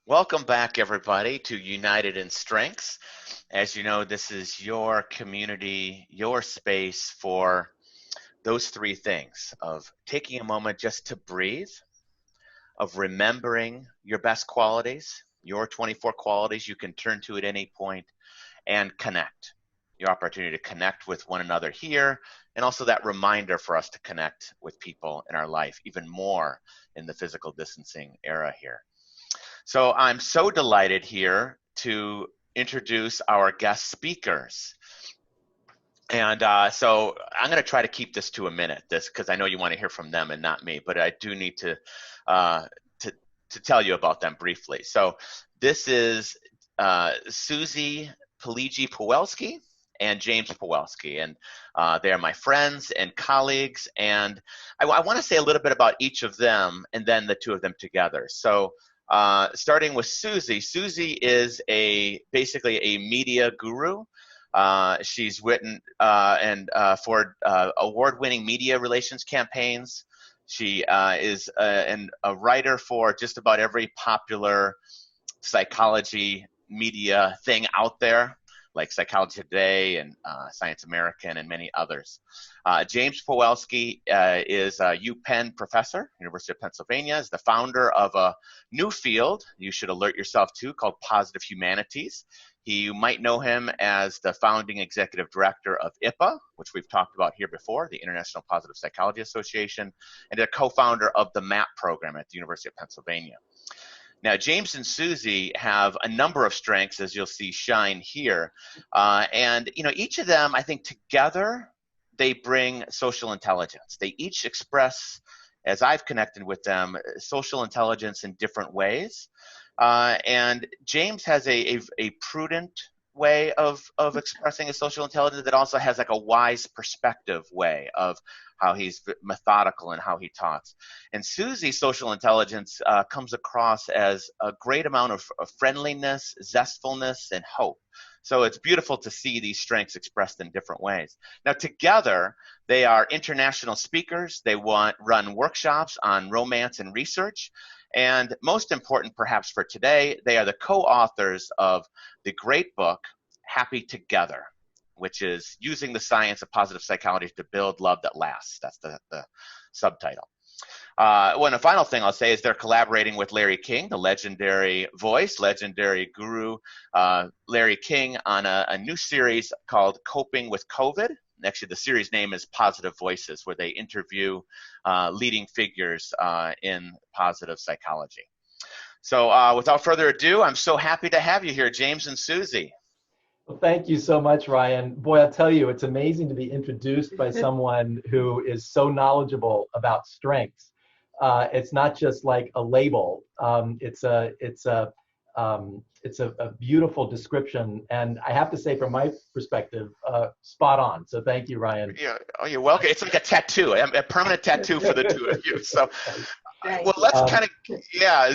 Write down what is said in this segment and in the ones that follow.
Welcome back, everybody, to United in Strengths. As you know, this is your community, your space for those three things of taking a moment just to breathe, of remembering your best qualities, your 24 qualities you can turn to at any point, and connect. Your opportunity to connect with one another here, and also that reminder for us to connect with people in our life, even more in the physical distancing era here. So I'm so delighted here to introduce our guest speakers. And so I'm going to try to keep this to a minute, because I know you want to hear from them and not me, but I do need to tell you about them briefly. So this is Suzie Pileggi Pawelski and James Pawelski, and they are my friends and colleagues, and I want to say a little bit about each of them and then the two of them together. So starting with Suzie. Suzie is basically a media guru. She's written for award-winning media relations campaigns. She is a writer for just about every popular psychology media thing out there, like Psychology Today and Science American and many others. James Pawelski is a UPenn professor, University of Pennsylvania, is the founder of a new field you should alert yourself to called Positive Humanities. You might know him as the founding executive director of IPA, which we've talked about here before, the International Positive Psychology Association, and a co-founder of the MAPP program at the University of Pennsylvania. Now, James and Suzie have a number of strengths, as you'll see shine here. And, each of them, I think together, they bring social intelligence. They each express, as I've connected with them, social intelligence in different ways. And James has a prudent way of expressing his social intelligence that also has like a wise perspective way of how he's methodical and how he talks. And Suzie's social intelligence comes across as a great amount of friendliness, zestfulness, and hope. So it's beautiful to see these strengths expressed in different ways. Now together, they are international speakers. They run workshops on romance and research. And most important perhaps for today, they are the co-authors of the great book, Happy Together, which is using the science of positive psychology to build love that lasts. That's the subtitle. The final thing I'll say is they're collaborating with Larry King, the legendary voice, legendary guru, Larry King, on a new series called Coping with COVID. Actually, the series name is Positive Voices, where they interview leading figures in positive psychology. So without further ado, I'm so happy to have you here, James and Suzie. Well, thank you so much, Ryan. Boy, I'll tell you, it's amazing to be introduced by someone who is so knowledgeable about strengths. It's not just like a label. It's a beautiful description, and I have to say, from my perspective, spot on. So thank you, Ryan. Yeah, oh, you're welcome. It's like a tattoo, a permanent tattoo for the two of you. So, well, let's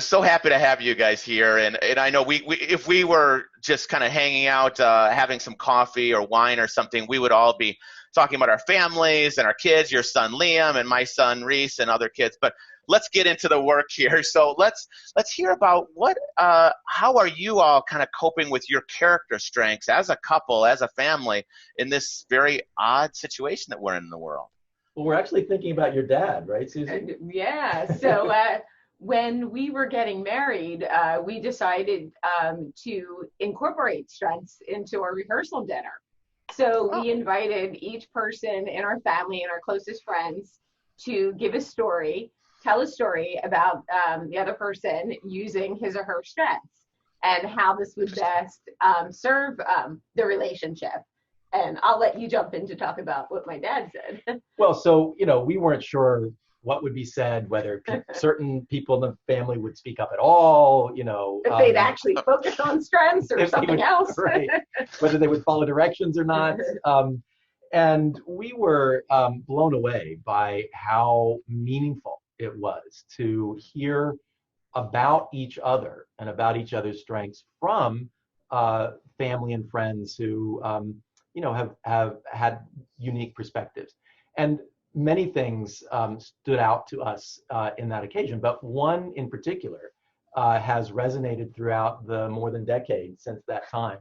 so happy to have you guys here. And I know if we were just kind of hanging out, having some coffee or wine or something, we would all be talking about our families and our kids, your son Liam and my son Reese and other kids. But let's get into the work here. So let's hear about how are you all kind of coping with your character strengths as a couple, as a family, in this very odd situation that we're in the world? Well, we're actually thinking about your dad, right, Suzie? Yeah. So when we were getting married, we decided to incorporate strengths into our rehearsal dinner. So we invited each person in our family and our closest friends to give a story, tell a story about the other person using his or her strengths and how this would best serve the relationship. And I'll let you jump in to talk about what my dad said. Well, so, we weren't sure what would be said, whether certain people in the family would speak up at all, If they'd actually focus on strengths or something else. Right. Whether they would follow directions or not. And we were blown away by how meaningful it was to hear about each other and about each other's strengths from family and friends who, have had unique perspectives. And many things stood out to us in that occasion, but one in particular has resonated throughout the more than decade since that time.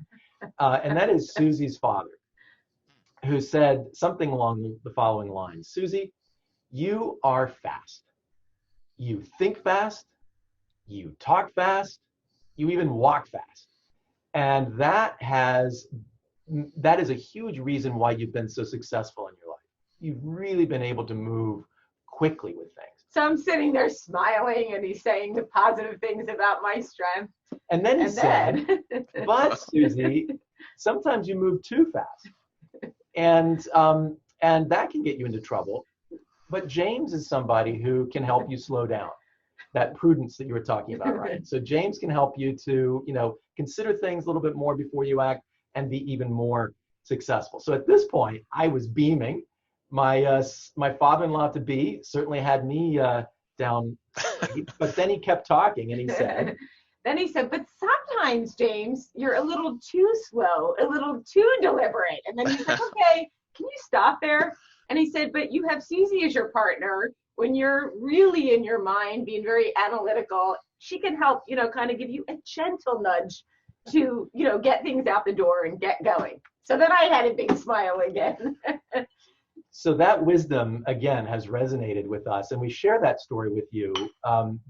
And that is Suzie's father, who said something along the following lines. Suzie, you are fast. You think fast, you talk fast, you even walk fast. And that is a huge reason why you've been so successful in your life. You've really been able to move quickly with things. So I'm sitting there smiling, and he's saying the positive things about my strength. And then he said, but Suzie, sometimes you move too fast. And that can get you into trouble. But James is somebody who can help you slow down. That prudence that you were talking about, right? So James can help you to, consider things a little bit more before you act and be even more successful. So at this point, I was beaming. My father-in-law to be certainly had me down, but then he kept talking and he said, but sometimes, James, you're a little too slow, a little too deliberate. And then he's like, okay, can you stop there? And he said, but you have Suzie as your partner. When you're really in your mind, being very analytical, she can help, kind of give you a gentle nudge to, get things out the door and get going. So then I had a big smile again. So that wisdom, again, has resonated with us. And we share that story with you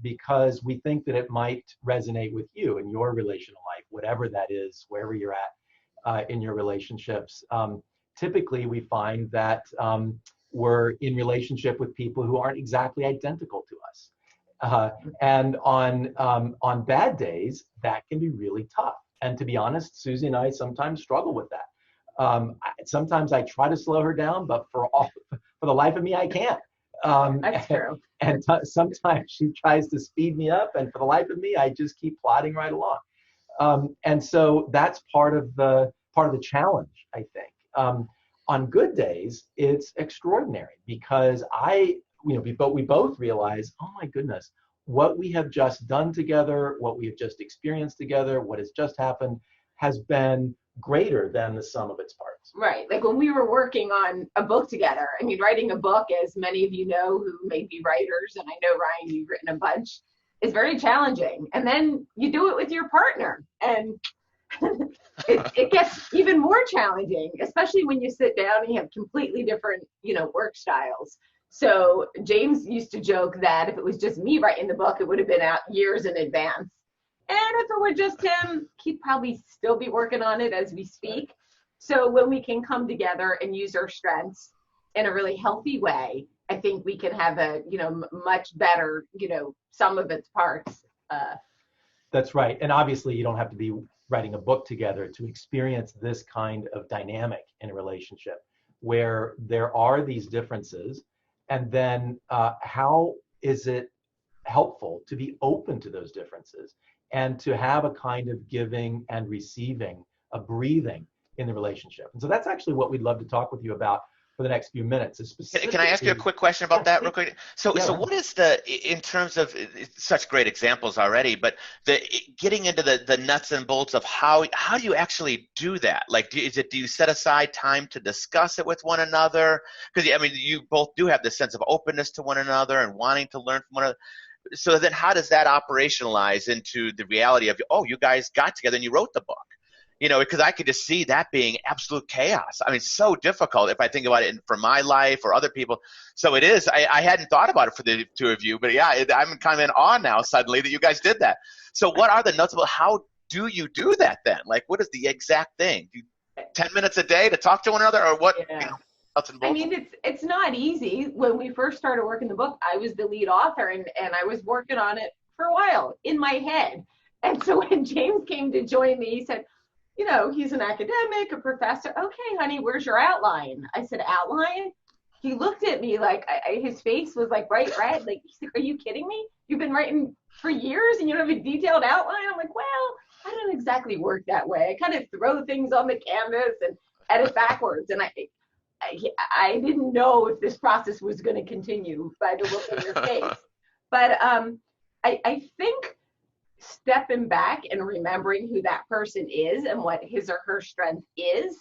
because we think that it might resonate with you in your relational life, whatever that is, wherever you're at in your relationships. Typically, we find that we're in relationship with people who aren't exactly identical to us. And on bad days, that can be really tough. And to be honest, Suzie and I sometimes struggle with that. Sometimes I try to slow her down, but for the life of me, I can't. That's true. And sometimes she tries to speed me up, and for the life of me, I just keep plodding right along. And so that's part of the challenge, I think. On good days, it's extraordinary because we both realize, oh my goodness, what we have just done together, what we have just experienced together, what has just happened has been greater than the sum of its parts. Right. Like when we were working on a book together, writing a book, as many of you know who may be writers, and I know, Ryan, you've written a bunch, is very challenging. And then you do it with your partner, and it gets even more challenging, especially when you sit down and you have completely different, work styles. So James used to joke that if it was just me writing the book, it would have been out years in advance. And if it were just him, he'd probably still be working on it as we speak. So when we can come together and use our strengths in a really healthy way, I think we can have a, much better, sum of its parts. That's right. And obviously you don't have to be writing a book together to experience this kind of dynamic in a relationship where there are these differences. And then how is it helpful to be open to those differences and to have a kind of giving and receiving, a breathing in the relationship? And so that's actually what we'd love to talk with you about for the next few minutes. Can I ask you a quick question about that real quick? So what is in terms of such great examples already, but getting into the nuts and bolts of how do you actually do that? Like, do you set aside time to discuss it with one another? Because you both do have this sense of openness to one another and wanting to learn from one another. So then how does that operationalize into the reality of, you guys got together and you wrote the book? Because I could just see that being absolute chaos. So difficult if I think about it for my life or other people. So it is. I hadn't thought about it for the two of you, but yeah, I'm kind of in awe now suddenly that you guys did that. So what are the nuts about how do you do that then? Like, what is the exact thing? 10 minutes a day to talk to one another, or what? Yeah. Nuts and bolts? It's not easy. When we first started working the book, I was the lead author, and I was working on it for a while in my head. And so when James came to join me, he said, he's an academic, a professor. Okay, honey, where's your outline? I said, outline? He looked at me like his face was like bright red. Like, he's like, are you kidding me? You've been writing for years and you don't have a detailed outline? I'm like, well, I don't exactly work that way. I kind of throw things on the canvas and edit backwards. And I didn't know if this process was going to continue by the look of your face. But I think stepping back and remembering who that person is and what his or her strength is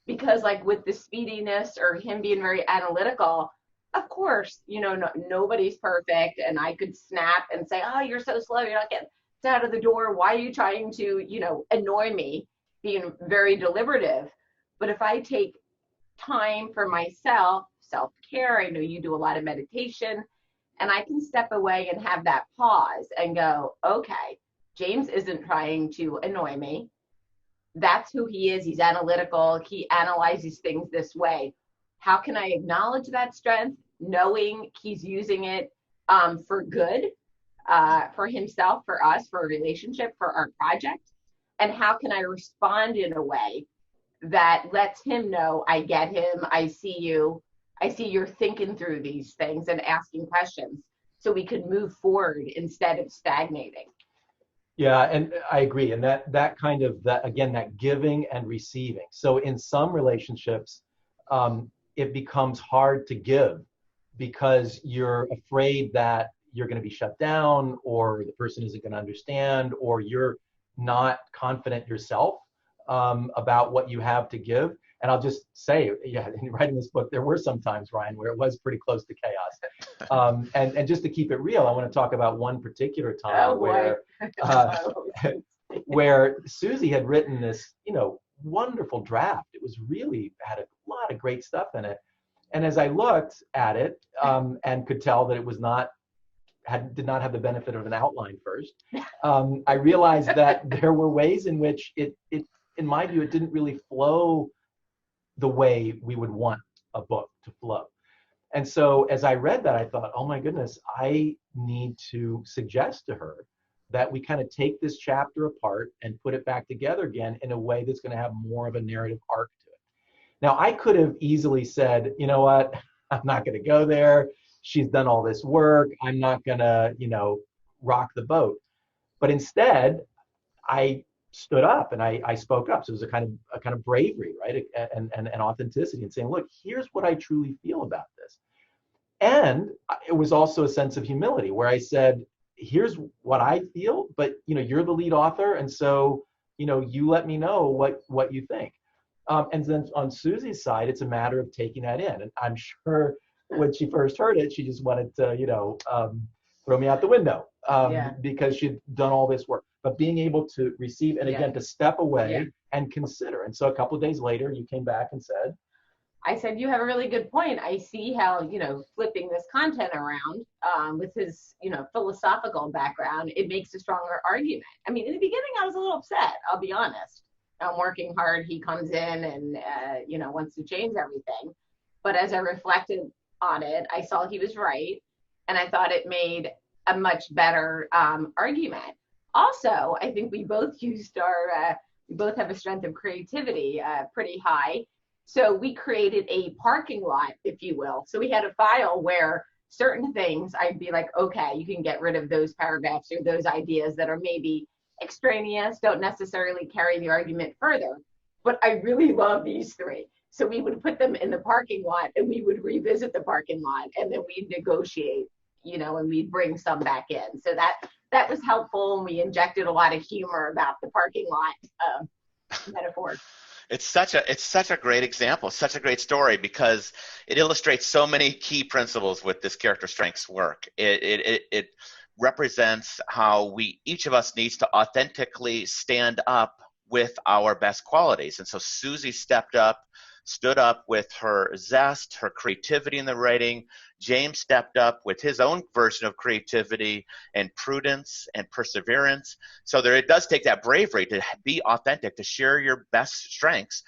because like with the speediness or him being very analytical, of course, nobody's perfect, and I could snap and say, oh, you're so slow, you're not getting out of the door, why are you trying to annoy me, being very deliberative. But if I take time for myself, self-care, I know you do a lot of meditation, and I can step away and have that pause and go, okay, James isn't trying to annoy me. That's who he is. He's analytical. He analyzes things this way. How can I acknowledge that strength, knowing he's using it for good, for himself, for us, for a relationship, for our project? And how can I respond in a way that lets him know I get him, I see you, I see you're thinking through these things and asking questions, so we could move forward instead of stagnating. Yeah, and I agree. And that kind of, that again, that giving and receiving. So in some relationships, it becomes hard to give because you're afraid that you're going to be shut down, or the person isn't going to understand, or you're not confident yourself about what you have to give. And I'll just say, yeah, in writing this book, there were some times, Ryan, where it was pretty close to chaos. And just to keep it real, I want to talk about one particular time where Suzie had written this, wonderful draft. It was really had a lot of great stuff in it. And as I looked at it and could tell that it was did not have the benefit of an outline first, I realized that there were ways in which it, in my view, it didn't really flow the way we would want a book to flow. And so as I read that, I thought, oh my goodness, I need to suggest to her that we kind of take this chapter apart and put it back together again in a way that's going to have more of a narrative arc to it. Now, I could have easily said, you know what, I'm not going to go there. She's done all this work. I'm not going to, rock the boat. But instead, I stood up and I spoke up. So it was a kind of bravery, right? And authenticity, and saying, look, here's what I truly feel about this. And it was also a sense of humility where I said, here's what I feel, but you're the lead author, and so you let me know what you think. And then on Suzie's side, it's a matter of taking that in. And I'm sure when she first heard it, she just wanted to throw me out the window because she'd done all this work. But being able to receive and again to step away and consider. And so a couple of days later, you came back and said, I said, you have a really good point. I see how, flipping this content around with his, philosophical background, it makes a stronger argument. I mean, in the beginning, I was a little upset, I'll be honest. I'm working hard. He comes in and, wants to change everything. But as I reflected on it, I saw he was right. And I thought it made a much better argument. Also, I think we both used we both have a strength of creativity pretty high. So we created a parking lot, if you will. So we had a file where certain things, I'd be like, okay, you can get rid of those paragraphs or those ideas that are maybe extraneous, don't necessarily carry the argument further. But I really love these three. So we would put them in the parking lot and we would revisit the parking lot, and then we'd negotiate, and we'd bring some back in. So that was helpful. And we injected a lot of humor about the parking lot metaphor. It's such a great example, such a great story, because it illustrates so many key principles with this character strengths work. It represents how each of us needs to authentically stand up with our best qualities. And so Suzie stood up with her zest, her creativity in the writing. James stepped up with his own version of creativity and prudence and perseverance. So it does take that bravery to be authentic, to share your best strengths.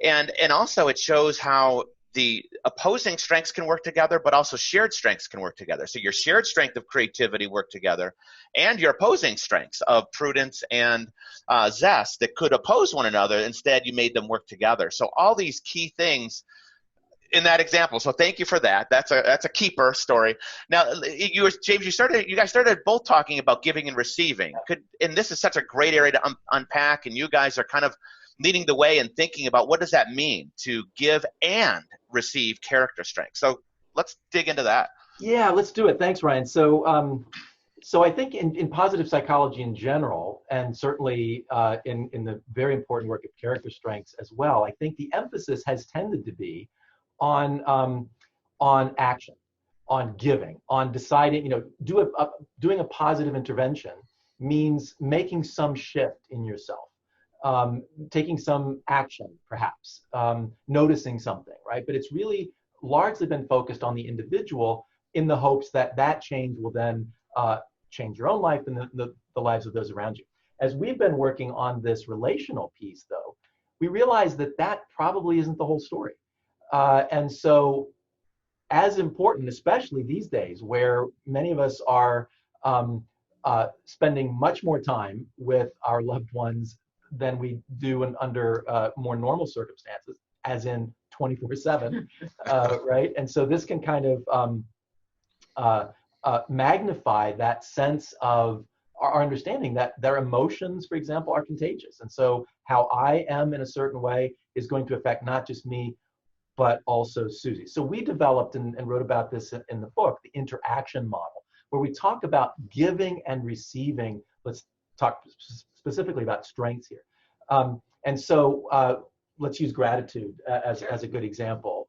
And also it shows how the opposing strengths can work together, but also shared strengths can work together. So your shared strength of creativity work together, and your opposing strengths of prudence and zest that could oppose one another. Instead, you made them work together. So all these key things in that example. So thank you for that. That's a keeper story. Now, James, you guys started both talking about giving and receiving. And this is such a great area to unpack. And you guys are kind of leading the way and thinking about what does that mean to give and receive character strength. So let's dig into that. Yeah, let's do it. Thanks, Ryan. So I think in positive psychology in general, and certainly in the very important work of character strengths as well, I think the emphasis has tended to be on action, on giving, on deciding, doing a positive intervention means making some shift in yourself, taking some action, perhaps, noticing something, right? But it's really largely been focused on the individual in the hopes that that change will then change your own life and the lives of those around you. As we've been working on this relational piece, though, we realize that that probably isn't the whole story. And so as important, especially these days, where many of us are spending much more time with our loved ones than we do under more normal circumstances, as in 24/7, right? And so this can kind of magnify that sense of our understanding that their emotions, for example, are contagious. And so how I am in a certain way is going to affect not just me, but also Suzie. So we developed and wrote about this in the book, the interaction model, where we talk about giving and receiving. Let's talk specifically about strengths here. And so let's use gratitude as a good example.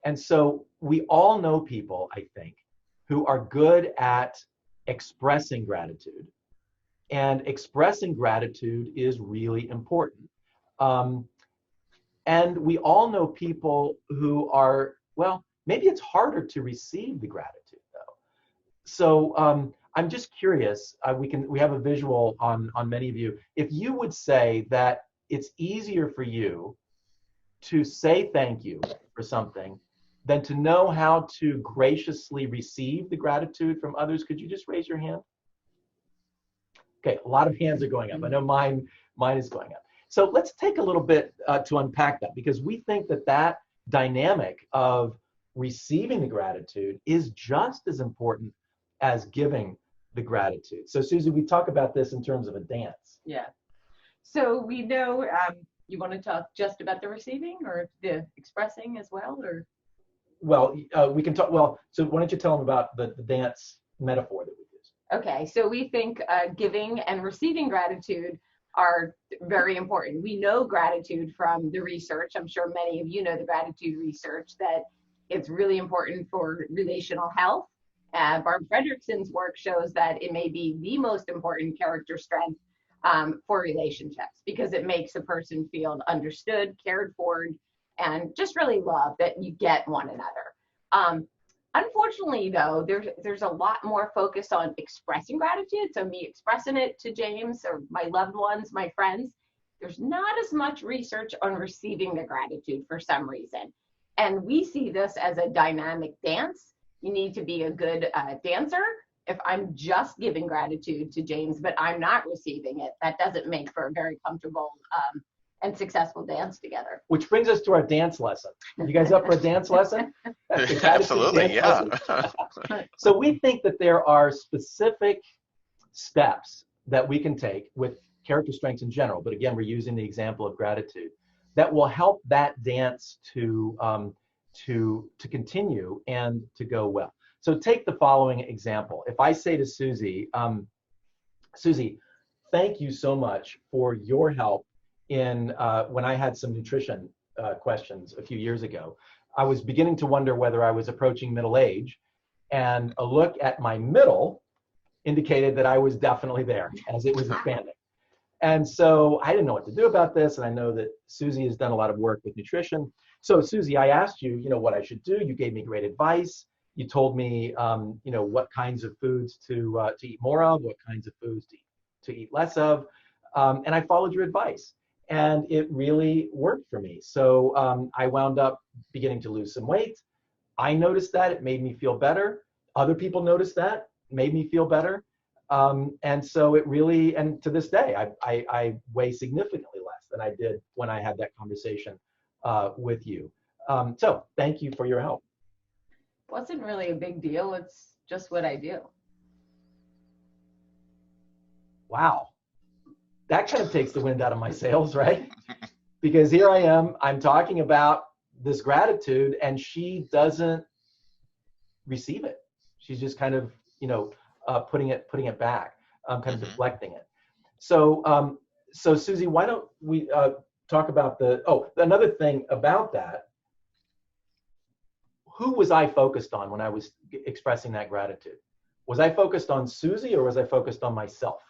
And so we all know people, I think, who are good at expressing gratitude. And expressing gratitude is really important. And we all know people who are, well, maybe it's harder to receive the gratitude, though. So I'm just curious, we have a visual on many of you. If you would say that it's easier for you to say thank you for something than to know how to graciously receive the gratitude from others, could you just raise your hand? Okay, a lot of hands are going up. I know mine is going up. So let's take a little bit to unpack that, because we think that that dynamic of receiving the gratitude is just as important as giving the gratitude. So Suzie, we talk about this in terms of a dance. Yeah. So we know, you want to talk just about the receiving or the expressing as well, or? Well, we can talk, well, so why don't you tell them about the dance metaphor that we use? Okay, so we think giving and receiving gratitude are very important. We know gratitude from the research. I'm sure many of you know the gratitude research, that it's really important for relational health. Barb Fredrickson's work shows that it may be the most important character strength for relationships, because it makes a person feel understood, cared for, and just really loved, that you get one another. Unfortunately, though, there's a lot more focus on expressing gratitude. So me expressing it to James or my loved ones, my friends. There's not as much research on receiving the gratitude for some reason. And we see this as a dynamic dance. You need to be a good dancer. If I'm just giving gratitude to James, but I'm not receiving it, that doesn't make for a very comfortable and successful dance together. Which brings us to our dance lesson. You guys up for a dance lesson? Absolutely, yeah. So we think that there are specific steps that we can take with character strengths in general, but again, we're using the example of gratitude, that will help that dance to continue and to go well. So take the following example. If I say to Suzie, Suzie, thank you so much for your help in when I had some nutrition questions a few years ago. I was beginning to wonder whether I was approaching middle age, and a look at my middle indicated that I was definitely there as it was expanding. And so I didn't know what to do about this, and I know that Suzie has done a lot of work with nutrition. So Suzie, I asked you, what I should do. You gave me great advice. You told me, what kinds of foods to eat more of, what kinds of foods to eat less of, and I followed your advice. And it really worked for me. So I wound up beginning to lose some weight. I noticed that. It made me feel better. Other people noticed that. Made me feel better. And so it really, and to this day, I weigh significantly less than I did when I had that conversation with you. So thank you for your help. Wasn't really a big deal. It's just what I do. Wow. That kind of takes the wind out of my sails, right? Because here I am, I'm talking about this gratitude, and she doesn't receive it. She's just kind of, putting it back, kind of deflecting it. So Suzie, why don't we talk about another thing about that. Who was I focused on when I was expressing that gratitude? Was I focused on Suzie or was I focused on myself?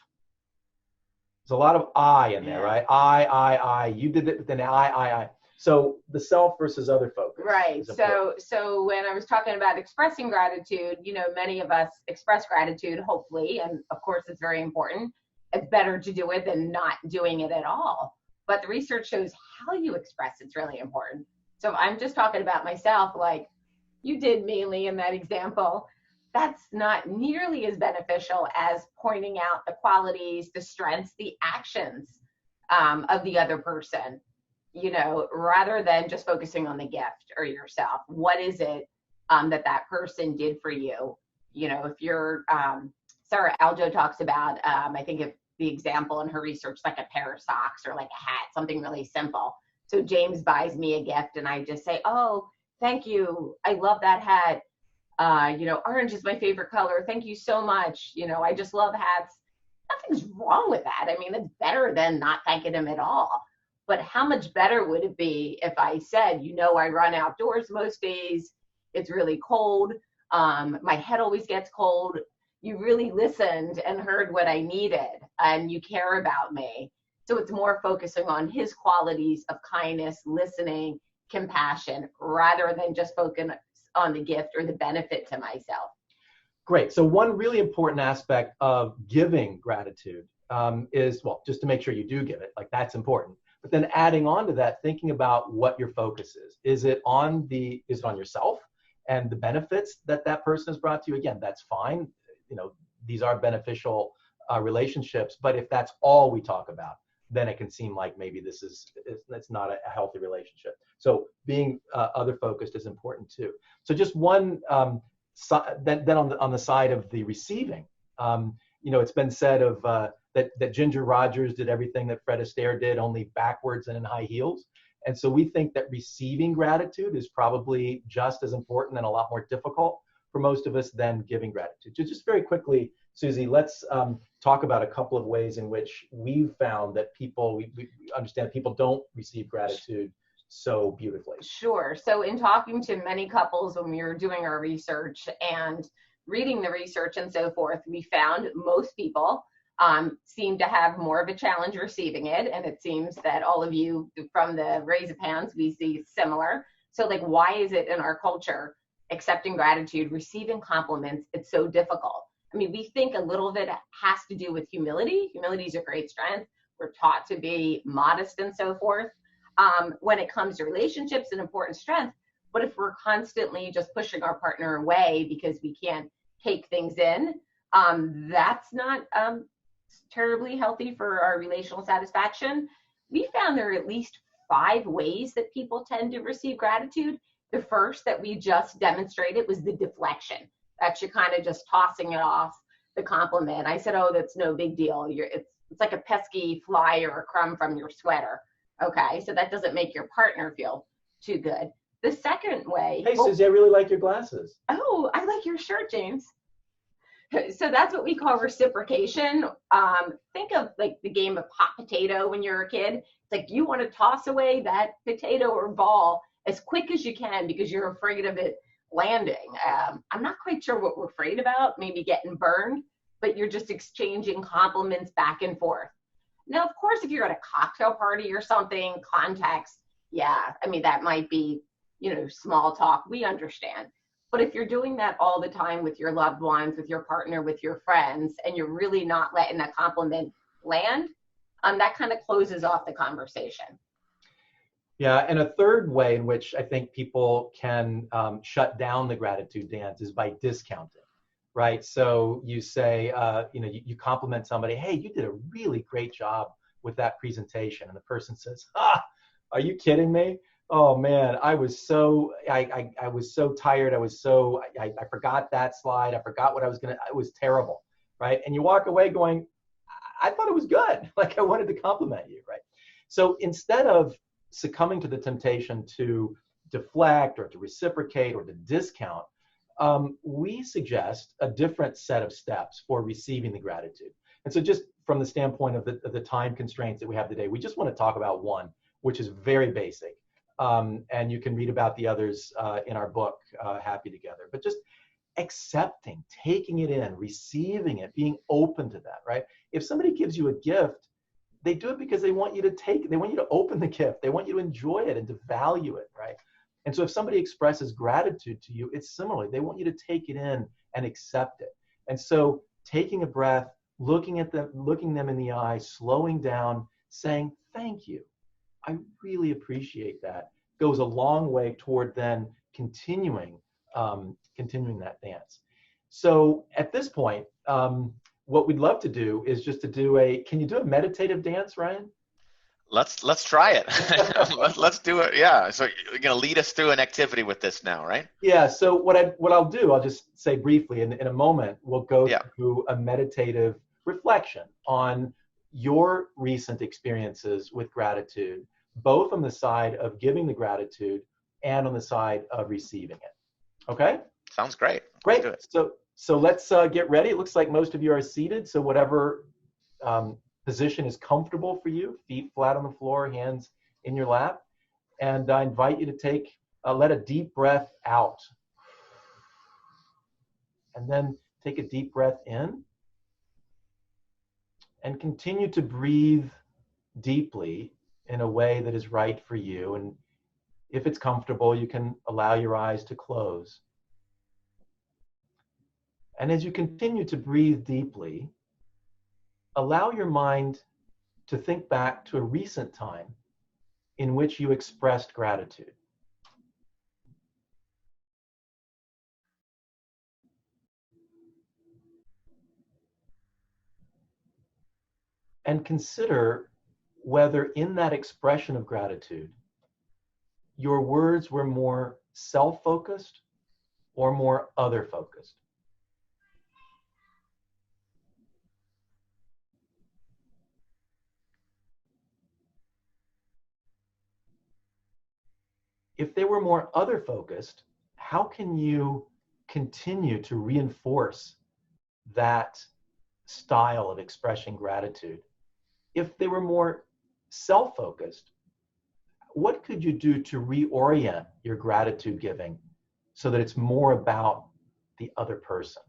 There's a lot of I in there, right? I, you did it, but then I. So the self versus other focus. Right. So when I was talking about expressing gratitude, many of us express gratitude, hopefully, and of course it's very important. It's better to do it than not doing it at all. But the research shows how you express it's really important. So if I'm just talking about myself, like you did mainly in that example, that's not nearly as beneficial as pointing out the qualities, the strengths, the actions of the other person, rather than just focusing on the gift or yourself. What is it that person did for you? If you're, Sarah Aljo talks about, I think of the example in her research, like a pair of socks or like a hat, something really simple. So James buys me a gift and I just say, oh, thank you. I love that hat. Orange is my favorite color. Thank you so much. I just love hats. Nothing's wrong with that. I mean, it's better than not thanking him at all. But how much better would it be if I said, I run outdoors most days. It's really cold. My head always gets cold. You really listened and heard what I needed and you care about me. So it's more focusing on his qualities of kindness, listening, compassion, rather than just focusing on the gift or the benefit to myself. Great. So one really important aspect of giving gratitude is, just to make sure you do give it, like that's important. But then adding on to that, thinking about what your focus is. Is it on yourself and the benefits that person has brought to you? Again, that's fine. These are beneficial relationships. But if that's all we talk about, then it can seem like maybe it's not a healthy relationship. So being other focused is important too. So just one, then on the side of the receiving, it's been said of that Ginger Rogers did everything that Fred Astaire did, only backwards and in high heels. And so we think that receiving gratitude is probably just as important and a lot more difficult for most of us than giving gratitude. So just very quickly, Suzie, let's talk about a couple of ways in which we've found that we understand people don't receive gratitude so beautifully. Sure. So in talking to many couples when we were doing our research and reading the research and so forth, we found most people seem to have more of a challenge receiving it. And it seems that all of you from the raise of hands, we see similar. So like, why is it in our culture, accepting gratitude, receiving compliments, it's so difficult? I mean, we think a little of it has to do with humility. Humility is a great strength. We're taught to be modest and so forth. When it comes to relationships, an important strength. But if we're constantly just pushing our partner away because we can't take things in, that's not terribly healthy for our relational satisfaction. We found there are at least 5 ways that people tend to receive gratitude. The first that we just demonstrated was the deflection. That you're kind of just tossing it off, the compliment. I said, oh, that's no big deal. It's like a pesky fly or a crumb from your sweater. Okay, so that doesn't make your partner feel too good. The second way. Hey, Suzie, I really like your glasses. Oh, I like your shirt, James. So that's what we call reciprocation. Think of like the game of hot potato when you're a kid. It's like you want to toss away that potato or ball as quick as you can because you're afraid of it landing. I'm not quite sure what we're afraid about, maybe getting burned, but you're just exchanging compliments back and forth. Now, of course, if you're at a cocktail party or something, context, that might be, small talk. We understand. But if you're doing that all the time with your loved ones, with your partner, with your friends, and you're really not letting a compliment land, that kind of closes off the conversation. Yeah, and a third way in which I think people can shut down the gratitude dance is by discounting, right? So you say, you compliment somebody, hey, you did a really great job with that presentation. And the person says, are you kidding me? Oh man, I was so tired. I forgot that slide. I forgot what I was it was terrible, right? And you walk away going, I thought it was good. Like I wanted to compliment you, right? So instead of succumbing to the temptation to deflect or to reciprocate or to discount, we suggest a different set of steps for receiving the gratitude. And so just from the standpoint of the time constraints that we have today, we just want to talk about one, which is very basic. And you can read about the others in our book, Happy Together. But just accepting, taking it in, receiving it, being open to that, right? If somebody gives you a gift, they do it because they want you to take it. They want you to open the gift. They want you to enjoy it and to value it, right? And so if somebody expresses gratitude to you, it's similar. They want you to take it in and accept it. And so taking a breath, looking them in the eye, slowing down, saying, thank you. I really appreciate that, goes a long way toward then continuing that dance. So at this point, what we'd love to do is just to do can you do a meditative dance, Ryan? Let's try it. let's do it. Yeah. So you're gonna lead us through an activity with this now, right? Yeah. So what I'll do, I'll just say briefly in a moment, we'll go through a meditative reflection on your recent experiences with gratitude, both on the side of giving the gratitude and on the side of receiving it. Okay? Sounds great. Great. Let's do it. So let's get ready. It looks like most of you are seated. So whatever position is comfortable for you, feet flat on the floor, hands in your lap. And I invite you to let a deep breath out. And then take a deep breath in. And continue to breathe deeply in a way that is right for you. And if it's comfortable, you can allow your eyes to close. And as you continue to breathe deeply, allow your mind to think back to a recent time in which you expressed gratitude. And consider whether in that expression of gratitude, your words were more self-focused or more other-focused. If they were more other-focused, how can you continue to reinforce that style of expressing gratitude? If they were more self-focused, what could you do to reorient your gratitude giving so that it's more about the other person?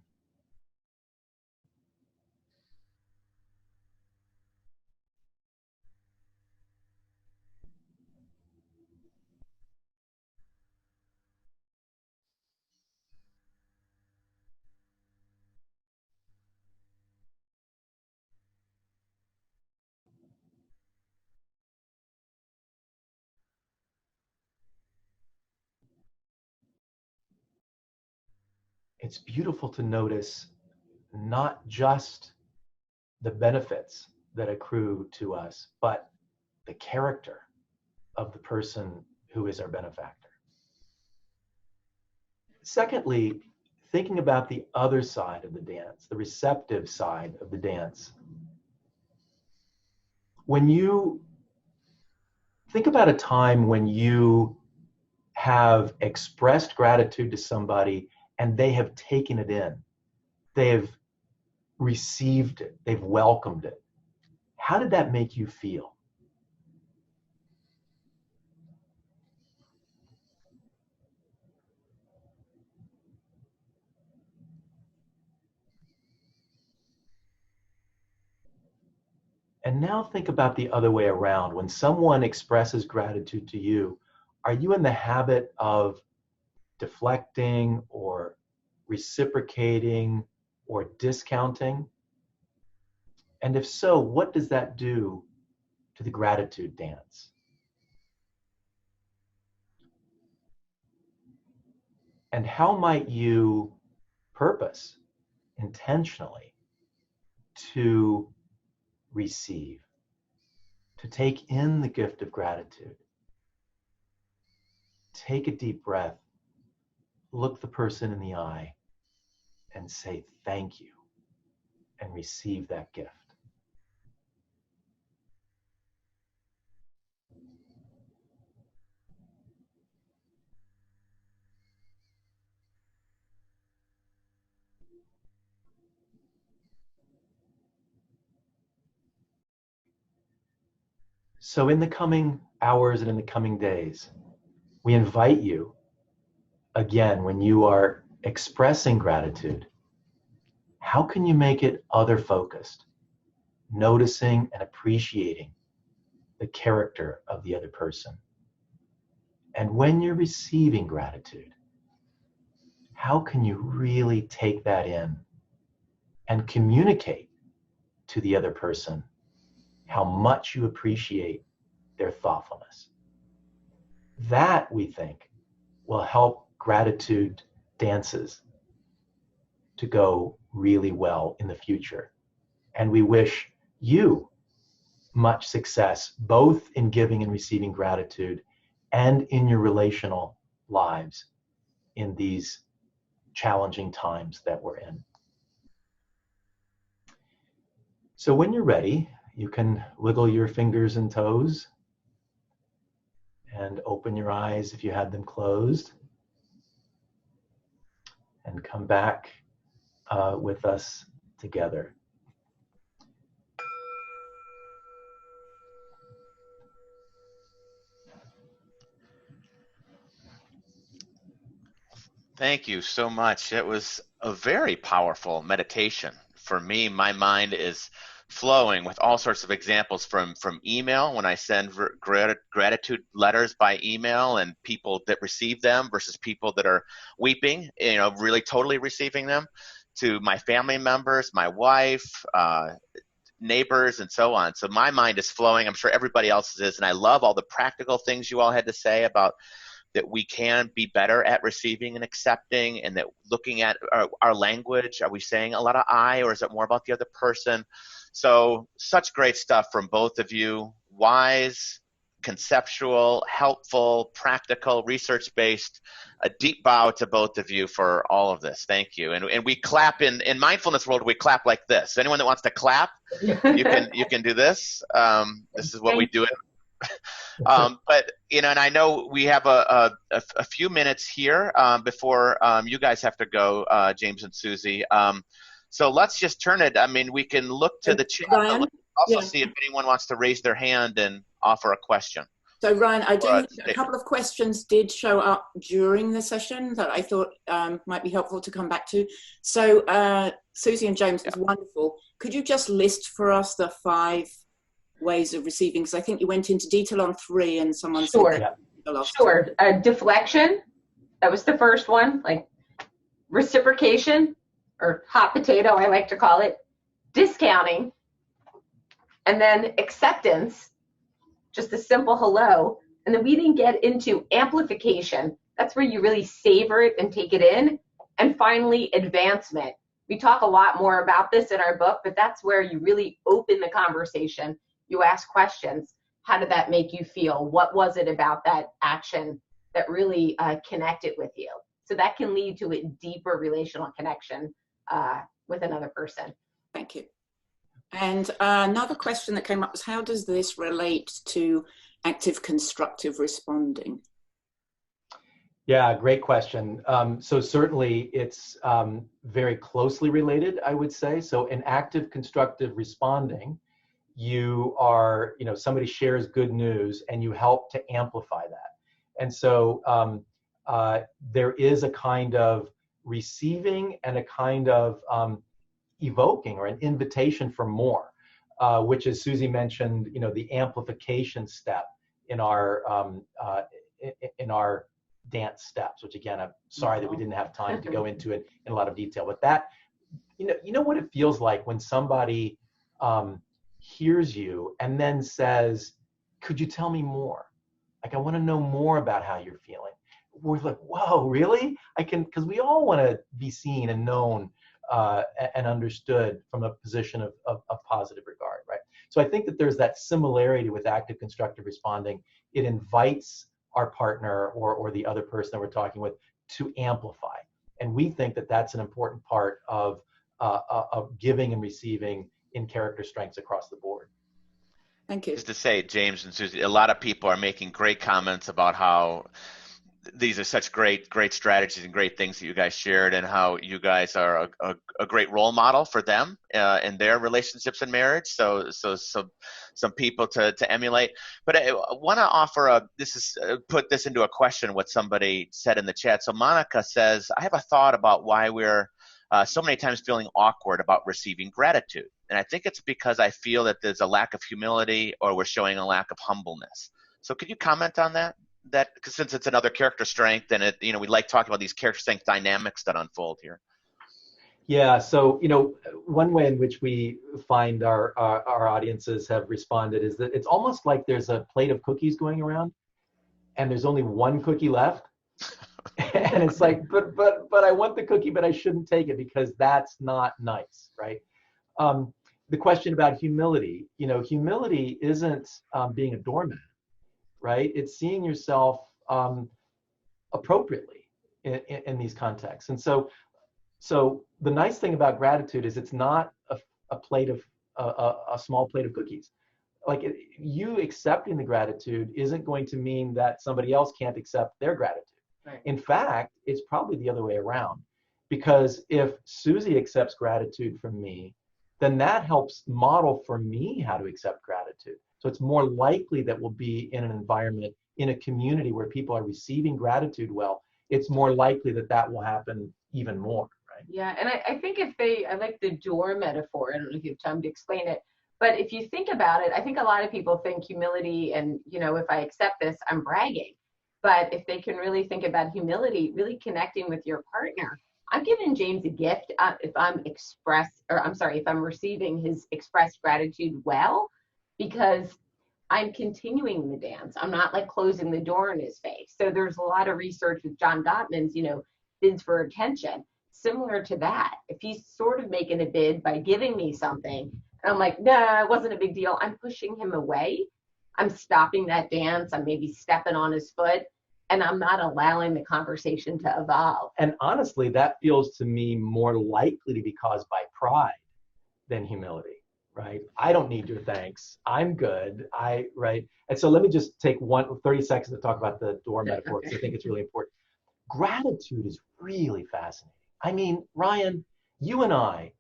It's beautiful to notice not just the benefits that accrue to us, but the character of the person who is our benefactor. Secondly, thinking about the other side of the dance, the receptive side of the dance. When you think about a time when you have expressed gratitude to somebody and they have taken it in, they have received it, they've welcomed it. How did that make you feel? And now think about the other way around. When someone expresses gratitude to you, are you in the habit of deflecting or reciprocating or discounting? And if so, what does that do to the gratitude dance? And how might you purpose intentionally to receive, to take in the gift of gratitude? Take a deep breath, look the person in the eye, and say thank you, and receive that gift. So in the coming hours and in the coming days, we invite you, again, when you are expressing gratitude, how can you make it other focused, noticing and appreciating the character of the other person? And when you're receiving gratitude, how can you really take that in and communicate to the other person how much you appreciate their thoughtfulness? That, we think, will help gratitude dances to go really well in the future. And we wish you much success, both in giving and receiving gratitude and in your relational lives in these challenging times that we're in. So when you're ready, you can wiggle your fingers and toes and open your eyes if you had them closed, and come back with us together. Thank you so much. It was a very powerful meditation. For me, my mind is flowing with all sorts of examples from email, when I send gratitude letters by email, and people that receive them versus people that are weeping, really totally receiving them, to my family members, my wife, neighbors, and so on. So my mind is flowing. I'm sure everybody else's is. And I love all the practical things you all had to say about that we can be better at receiving and accepting, and that looking at our language, are we saying a lot of I, or is it more about the other person? So such great stuff from both of you. Wise, conceptual, helpful, practical, research-based. A deep bow to both of you for all of this. Thank you. And we clap in mindfulness world. We clap like this. Anyone that wants to clap, you can do this. This is what we do. But and I know we have a few minutes here before you guys have to go, James and Suzie. So let's just turn it. I mean, we can look to the chat, but let's also see if anyone wants to raise their hand and offer a question. So Ryan, I do a couple of questions did show up during the session that I thought might be helpful to come back to. So Suzie and James, was wonderful. Could you just list for us the 5 ways of receiving? Because I think you went into detail on 3, and someone said Sure. Deflection, that was the first one. Like reciprocation, or hot potato, I like to call it. Discounting, and then acceptance, just a simple hello. And then we didn't get into amplification. That's where you really savor it and take it in. And finally, advancement. We talk a lot more about this in our book, but that's where you really open the conversation. You ask questions. How did that make you feel? What was it about that action that really connected with you? So that can lead to a deeper relational connection with another person. Thank you. And another question that came up was, how does this relate to active constructive responding? Yeah, great question. So certainly it's very closely related, I would say. So in active constructive responding, you are, somebody shares good news and you help to amplify that. And so there is a kind of receiving and a kind of evoking, or an invitation for more, which, as Suzie mentioned, the amplification step in our dance steps, which again, I'm sorry that we didn't have time to go into it in a lot of detail, but that, you know what it feels like when somebody hears you and then says, could you tell me more? Like, I want to know more about how you're feeling. We're like, whoa, really? Because we all want to be seen and known and understood from a position of positive regard, right? So I think that there's that similarity with active constructive responding. It invites our partner or the other person that we're talking with to amplify. And we think that that's an important part of giving and receiving in character strengths across the board. Thank you. Just to say, James and Suzie, a lot of people are making great comments about how these are such great strategies and great things that you guys shared, and how you guys are a great role model for them in their relationships and marriage. So some people to emulate. But I want to offer put this into a question, what somebody said in the chat. So Monica says, I have a thought about why we're so many times feeling awkward about receiving gratitude. And I think it's because I feel that there's a lack of humility, or we're showing a lack of humbleness. So could you comment on that? Because since it's another character strength, and we like talking about these character strength dynamics that unfold here. Yeah. So, one way in which we find our audiences have responded is that it's almost like there's a plate of cookies going around, and there's only one cookie left. And it's like, but I want the cookie, but I shouldn't take it because that's not nice, right? The question about humility, humility isn't being a doormat, right? It's seeing yourself appropriately in these contexts. And so the nice thing about gratitude is it's not a plate of a small plate of cookies. Like you accepting the gratitude isn't going to mean that somebody else can't accept their gratitude. Right. In fact, it's probably the other way around, because if Suzie accepts gratitude from me, then that helps model for me how to accept gratitude. So it's more likely that we'll be in an environment, in a community where people are receiving gratitude well. It's more likely that will happen even more, right? Yeah, and I think I like the door metaphor. I don't know if you have time to explain it, but if you think about it, I think a lot of people think humility and, if I accept this, I'm bragging. But if they can really think about humility, really connecting with your partner, I'm giving James a gift if I'm receiving his expressed gratitude well, because I'm continuing the dance. I'm not like closing the door in his face. So there's a lot of research with John Gottman's, bids for attention, similar to that. If he's sort of making a bid by giving me something, and I'm like, nah, it wasn't a big deal, I'm pushing him away. I'm stopping that dance. I'm maybe stepping on his foot, and I'm not allowing the conversation to evolve. And honestly, that feels to me more likely to be caused by pride than humility, right? I don't need your thanks. I'm good. Right? And so let me just take 30 seconds to talk about the door metaphor, because I think it's really important. Gratitude is really fascinating. I mean, Ryan, you and I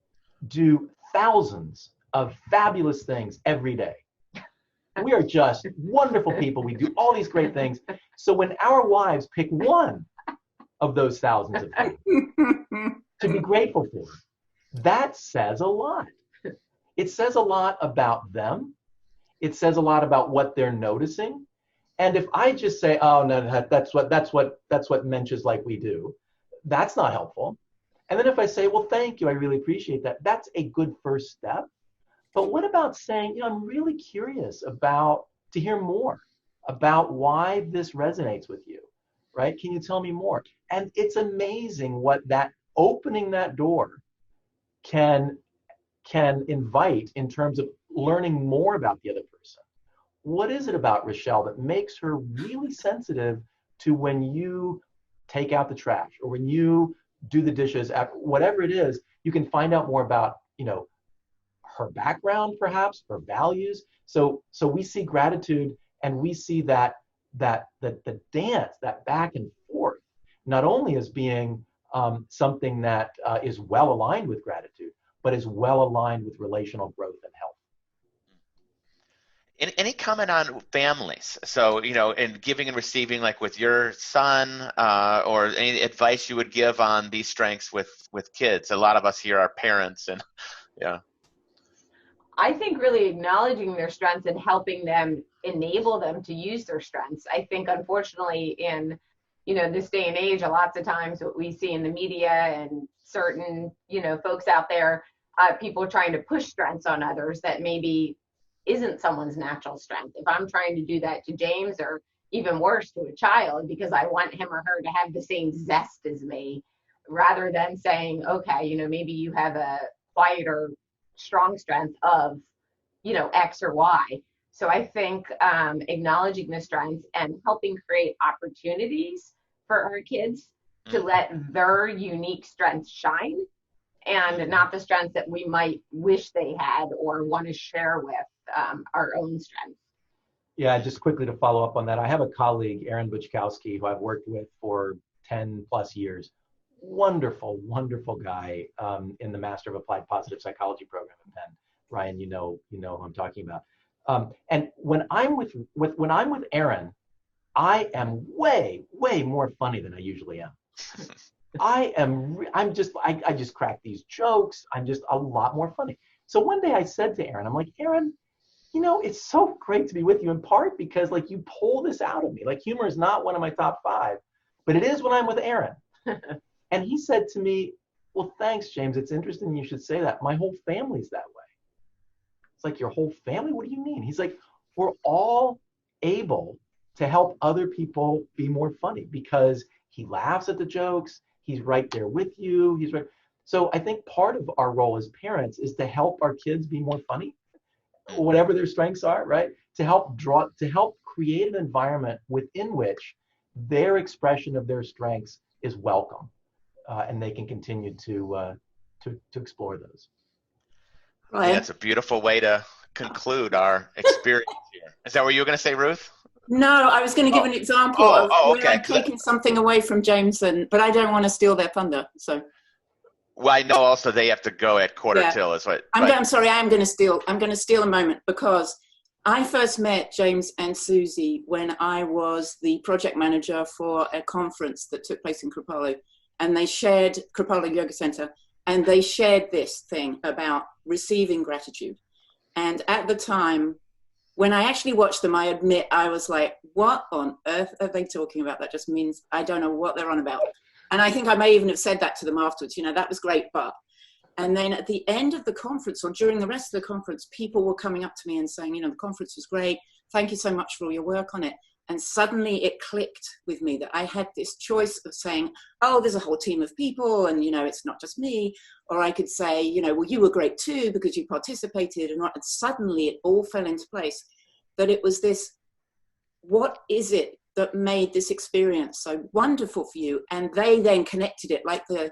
do thousands of fabulous things every day. We are just wonderful people. We do all these great things. So when our wives pick one of those thousands of things to be grateful for, that says a lot. It says a lot about them. It says a lot about what they're noticing. And if I just say, oh no, that's what mentions like we do, that's not helpful. And then if I say, well, thank you, I really appreciate that, that's a good first step. But what about saying, I'm really curious to hear more about why this resonates with you, right? Can you tell me more? And it's amazing what opening that door can invite in terms of learning more about the other person. What is it about Rochelle that makes her really sensitive to when you take out the trash, or when you do the dishes, whatever it is? You can find out more about, her background, perhaps her values. So we see gratitude, and we see the dance, that back and forth, not only as being something that is well aligned with gratitude, but is well aligned with relational growth and health. Any comment on families? So, in giving and receiving, like with your son, or any advice you would give on these strengths with kids? A lot of us here are parents, and yeah. I think really acknowledging their strengths and helping them enable them to use their strengths. I think, unfortunately, in this day and age, lots of times what we see in the media and certain folks out there, people trying to push strengths on others that maybe isn't someone's natural strength. If I'm trying to do that to James, or even worse, to a child, because I want him or her to have the same zest as me, rather than saying, okay, maybe you have a quieter, strong strength of, X or Y. So I think acknowledging the strengths and helping create opportunities for our kids to let their unique strengths shine, and not the strengths that we might wish they had or want to share with our own strengths. Yeah, just quickly to follow up on that, I have a colleague, Aaron Buchkowski, who I've worked with for 10 plus years. Wonderful, wonderful guy in the Master of Applied Positive Psychology program at Penn. Ryan, you know who I'm talking about. And when I'm with Aaron, I am way more funny than I usually am. I just crack these jokes. I'm just a lot more funny. So one day I said to Aaron, I'm like, Aaron, it's so great to be with you, in part because like you pull this out of me. Like humor is not one of my top 5, but it is when I'm with Aaron. And he said to me, well, thanks, James. It's interesting you should say that. My whole family's that way. It's like, your whole family? What do you mean? He's like, we're all able to help other people be more funny because he laughs at the jokes. He's right there with you. He's right. So I think part of our role as parents is to help our kids be more funny, whatever their strengths are, right? To help create an environment within which their expression of their strengths is welcome, and they can continue to explore those. Right. That's a beautiful way to conclude our experience here. Is that what you were going to say, Ruth? No, I was going to give an example of where I'm taking something away from James, but I don't want to steal their thunder. So. Well, I know also they have to go at quarter till is what. I'm sorry, I'm going to steal a moment because I first met James and Suzie when I was the project manager for a conference that took place in Kripalu, and they shared Kripalu Yoga Center, and they shared this thing about receiving gratitude. And at the time, when I actually watched them, I admit I was like, what on earth are they talking about? That just means I don't know what they're on about. And I think I may even have said that to them afterwards, that was great, but. And then at the end of the conference, or during the rest of the conference, people were coming up to me and saying, the conference was great. Thank you so much for all your work on it. And suddenly it clicked with me that I had this choice of saying, oh, there's a whole team of people and, it's not just me. Or I could say, well, you were great too because you participated. And suddenly it all fell into place that it was this, what is it that made this experience so wonderful for you? And they then connected it, like the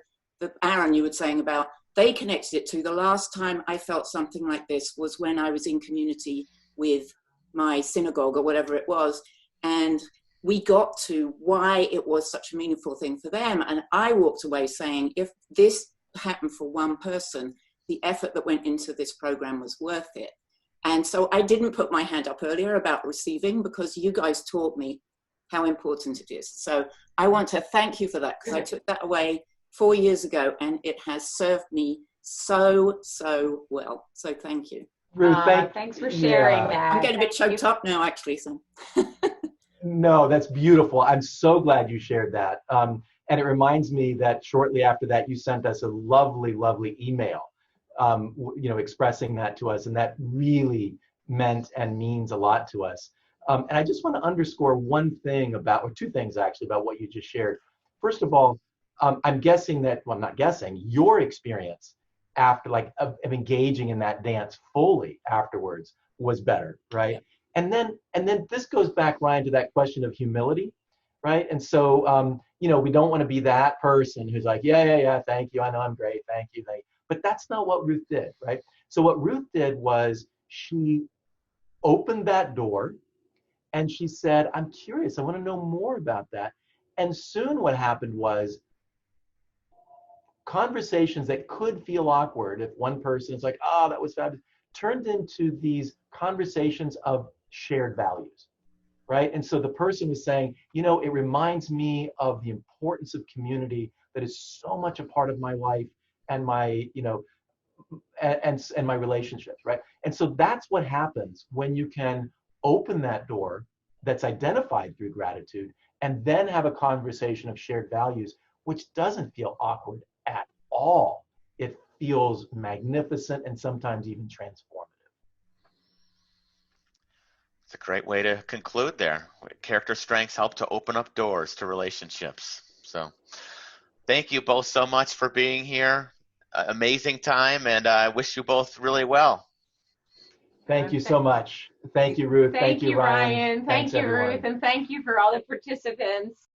Aaron you were saying about, they connected it to the last time I felt something like this was when I was in community with my synagogue or whatever it was. And we got to why it was such a meaningful thing for them. And I walked away saying, if this happened for one person, the effort that went into this program was worth it. And so I didn't put my hand up earlier about receiving because you guys taught me how important it is. So I want to thank you for that because I took that away 4 years ago and it has served me so well. So thank you. Ruth, thanks for sharing that. I'm getting a bit choked up now, actually. So. No, that's beautiful. I'm so glad you shared that. And it reminds me that shortly after that, you sent us a lovely email, expressing that to us. And that really meant and means a lot to us. And I just want to underscore one thing or two things actually about what you just shared. First of all, I'm guessing that, well, I'm not guessing, your experience after of engaging in that dance fully afterwards was better, right? And then this goes back, Ryan, to that question of humility, right? And so, we don't want to be that person who's like, yeah, thank you, I know I'm great, thank you. But that's not what Ruth did, right? So what Ruth did was she opened that door and she said, I'm curious, I want to know more about that. And soon what happened was conversations that could feel awkward if one person is like, oh, that was fabulous, turned into these conversations of shared values, right? And so the person was saying, it reminds me of the importance of community that is so much a part of my life and my, and my relationships, right? And so that's what happens when you can open that door that's identified through gratitude and then have a conversation of shared values, which doesn't feel awkward at all. It feels magnificent and sometimes even transformative. It's a great way to conclude there. Character strengths help to open up doors to relationships. So thank you both so much for being here. Amazing time, and I wish you both really well. Thank you so much. Thank you, Ruth. Thank you, Ryan. Thanks, Thank you, everyone. Ruth. And thank you for all the participants.